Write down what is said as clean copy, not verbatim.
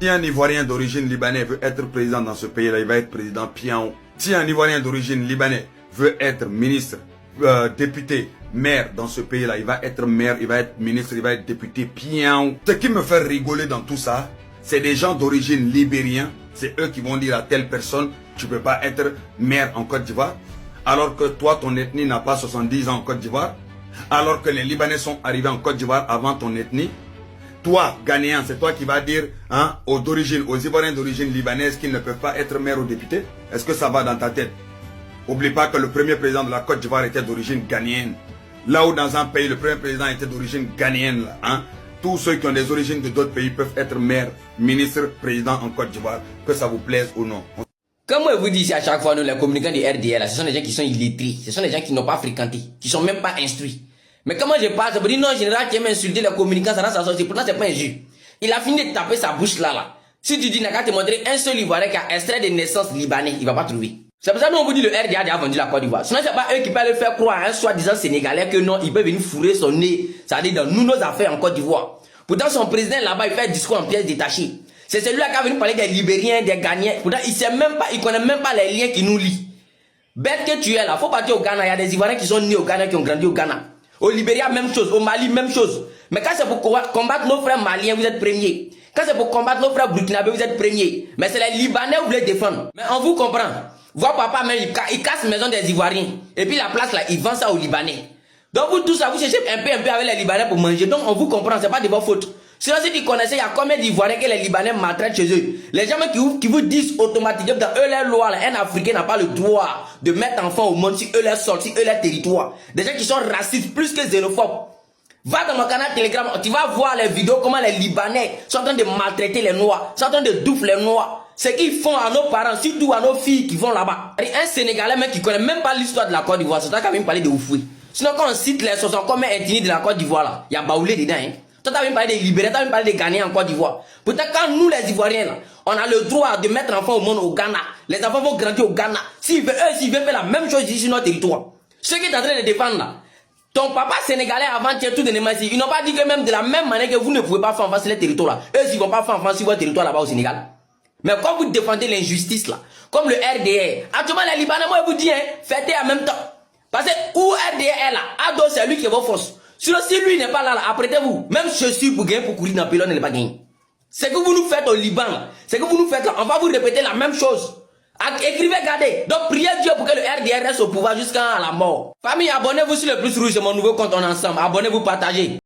Si un Ivoirien d'origine libanaise veut être président dans ce pays-là, il va être président pion. Si un Ivoirien d'origine libanaise veut être ministre, député, maire dans ce pays-là, il va être maire, il va être ministre, il va être député pion. Ce qui me fait rigoler dans tout ça, c'est des gens d'origine libérienne. C'est eux qui vont dire à telle personne, tu ne peux pas être maire en Côte d'Ivoire. Alors que toi, ton ethnie n'a pas 70 ans en Côte d'Ivoire. Alors que les Libanais sont arrivés en Côte d'Ivoire avant ton ethnie. Toi, Ghanéen, c'est toi qui vas dire aux Ivoiriens d'origine libanaise qu'ils ne peuvent pas être maire ou député. Est-ce que ça va dans ta tête? N'oublie pas que le premier président de la Côte d'Ivoire était d'origine ghanéenne. Là où dans un pays, le premier président était d'origine ghanéenne. Tous ceux qui ont des origines de d'autres pays peuvent être maire, ministre, président en Côte d'Ivoire, que ça vous plaise ou non. Comme moi je vous dis ici à chaque fois, nous, les communicants du RDL, ce sont des gens qui sont illettrés, ce sont des gens qui n'ont pas fréquenté, qui ne sont même pas instruits. Mais comment je parle, ça veut dire non, général qui aime insulter les communicants, ça n'a sa sortie. Pourtant, c'est pas injure. Il a fini de taper sa bouche là. Si tu dis, n'a qu'à te montrer un seul Ivoirien qui a extrait de naissance libanais, il va pas trouver. C'est pour ça que nous on vous dit le RDA a vendu la Côte d'Ivoire. Sinon, c'est pas eux qui peuvent le faire croire à un soi-disant Sénégalais que non, il peut venir fourrer son nez, ça veut dire dans nos affaires en Côte d'Ivoire. Pourtant, son président là-bas, il fait un discours en pièces détachées. C'est celui-là qui a venu parler des Libériens, des Ghanéens. Pourtant, il connaît même pas les liens qui nous lient. Bête que tu es là, faut partir au Ghana. Il y a des Ivoiriens qui sont nés au Ghana, qui ont grandi au Ghana. Au Libéria, même chose. Au Mali, même chose. Mais quand c'est pour combattre nos frères maliens, vous êtes premiers. Quand c'est pour combattre nos frères burkinabés, vous êtes premiers. Mais c'est les Libanais que vous voulez défendre. Mais on vous comprend. Votre papa même, il casse la maison des Ivoiriens. Et puis la place là, il vend ça aux Libanais. Donc vous tous là, vous cherchez un peu avec les Libanais pour manger. Donc on vous comprend, c'est pas de votre faute. Sinon, si tu connaissais, il y a combien d'Ivoiriens que les Libanais maltraitent chez eux. Les gens qui vous disent automatiquement dans eux les lois, un Africain n'a pas le droit de mettre enfant au monde si eux les sortent, si eux les territoires. Des gens qui sont racistes plus que xénophobes. Va dans mon canal Telegram, tu vas voir les vidéos comment les Libanais sont en train de maltraiter les Noirs, sont en train de douffer les Noirs. Ce qu'ils font à nos parents, surtout à nos filles qui vont là-bas. Un Sénégalais même qui connaît même pas l'histoire de la Côte d'Ivoire, c'est toi qui as même parlé de Oufoué. Sinon quand on cite les 60 comme ethnies de la Côte d'Ivoire là, il y a Baoulé dedans. Toi, tu as même parlé des Libériens, tu as même parlé des Ghanéens en Côte d'Ivoire. Pourtant, quand nous, les Ivoiriens, là, on a le droit de mettre enfants au monde au Ghana. Les enfants vont grandir au Ghana. S'ils veulent faire la même chose ici sur notre territoire. Ceux qui sont en train de défendre là, ton papa sénégalais avant-hier, tout de Némassi, ils n'ont pas dit que même de la même manière que vous ne pouvez pas faire enfant sur les territoires là. Eux, ils ne vont pas faire enfant sur votre territoire là-bas au Sénégal. Mais quand vous défendez l'injustice là, comme le RDR, actuellement les Libanais, moi je vous dis, faites en même temps. Parce que où RDR est là, Ado c'est lui qui est vos forces. Sinon, si lui n'est pas là, apprêtez-vous. Même chaussures pour gagner, pour courir dans le pylône, il n'est pas gagné. C'est que vous nous faites au Liban, c'est que vous nous faites là. On va vous répéter la même chose. Écrivez, gardez. Donc, priez Dieu pour que le RDR reste au pouvoir jusqu'à la mort. Famille, abonnez-vous sur le Plus Rouge, c'est mon nouveau compte, on est ensemble. Abonnez-vous, partagez.